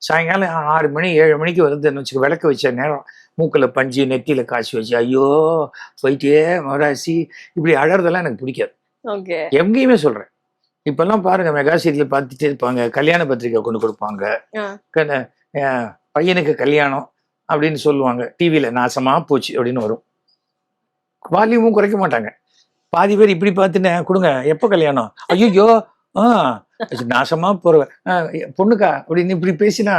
சாயங்காலம் 6 மணி 7 மணிக்கு வருதுன்னு வச்சுக்க, விளக்கு வச்ச நேரம் மூக்கில் பஞ்சு நெத்தியில காய்ச்சி வச்சு ஐயோ போயிட்டே மராசி இப்படி அழறதெல்லாம் எனக்கு பிடிக்காது. ஓகே. எங்கேயுமே சொல்றேன். இப்பெல்லாம் பாருங்க மெகா சீரியல் பார்த்துட்டே இருப்பாங்க, கல்யாண பத்திரிக்கை கொண்டு கொடுப்பாங்க, பையனுக்கு கல்யாணம் அப்படின்னு சொல்லுவாங்க, டிவியில நாசமா போச்சு அப்படின்னு வரும். வால்யூமும் குறைக்க மாட்டாங்க. பாதி பேர் இப்படி பார்த்துன்னு கொடுங்க எப்போ கல்யாணம், ஐயோ நாசமா போறவன் பொண்ணுக்கா அப்படின்னு இப்படி பேசினா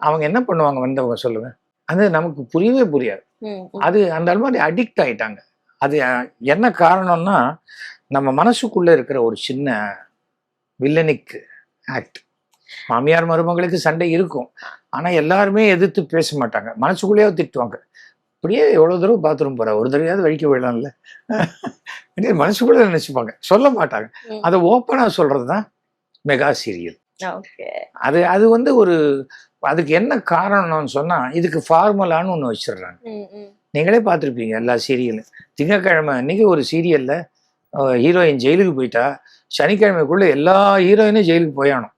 அவங்க என்ன பண்ணுவாங்க வந்தவங்க சொல்லுங்க. அது நமக்கு புரியவே புரியாது. அது அந்த மாதிரி அடிக்ட் ஆயிட்டாங்க. அது என்ன காரணம்னா நம்ம மனசுக்குள்ள இருக்கிற ஒரு சின்ன வில்லனிக் ஆக்ட். மாமியார் மருமகளுக்கு சண்டை இருக்கும், ஆனா எல்லாருமே எதிர்த்து பேச மாட்டாங்க, மனசுக்குள்ளேயே திட்டுவாங்க. அப்படியே எவ்வளவு தூரம் பாத்ரூம் போற ஒரு தடவையாவது வழிக்க விடலாம்ல மனசுக்குள்ள நினைச்சுப்பாங்க, சொல்ல மாட்டாங்க. அதை ஓப்பனா சொல்றதுதான் மெகா சீரியல். அது அது வந்து ஒரு அதுக்கு என்ன காரணம்னு சொன்னா இதுக்கு ஃபார்முலான்னு ஒண்ணு வச்சிடுறாங்க. நீங்களே பார்த்துருப்பீங்க எல்லா சீரியலும். திங்கக்கிழமை அன்னைக்கு ஒரு சீரியல்ல ஹீரோயின் ஜெயிலுக்கு போயிட்டா சனிக்கிழமைக்குள்ள எல்லா ஹீரோயினும் ஜெயிலுக்கு போயானோம்.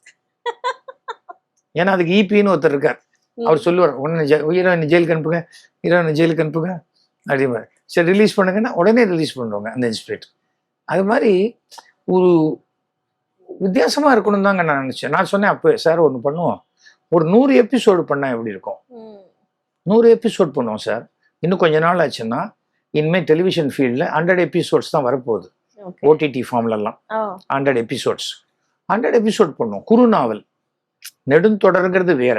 ஏன்னா அதுக்கு ஈபின்னு ஒருத்தர் இருக்கார், அவர் சொல்லுவார் உடனே ஹீரோயின் ஜெயிலுக்கு அனுப்புங்க, ஹீரோயின் ஜெயிலுக்கு அனுப்புங்க அப்படிமா. சரி ரிலீஸ் பண்ணுங்கன்னா உடனே ரிலீஸ் பண்ணுவாங்க அந்த இன்ஸ்பெக்டர். அது மாதிரி ஒரு வித்தியாசமா இருக்கணும் தாங்க நான் நினைச்சேன். நான் சொன்னேன் அப்போ சார் ஒன்று பண்ணுவோம், ஒரு 100 எபிசோடு பண்ணா எப்படி இருக்கும். 100 எபிசோட் பண்ணுவோம் சார். இன்னும் கொஞ்ச நாள் ஆச்சுன்னா இனிமேல் டெலிவிஷன் ஃபீல்டில் 100 எபிசோட்ஸ் தான் வரப்போகுது. ஓடிடி ஃபார்ம்லலாம் 100 எபிசோட்ஸ் 100 எபிசோட் பண்ணுவோம். குறு நாவல் நெடுந்தொடர்ங்கிறது வேற,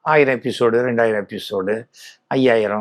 1000 எபிசோடு 2000 எபிசோடு 5000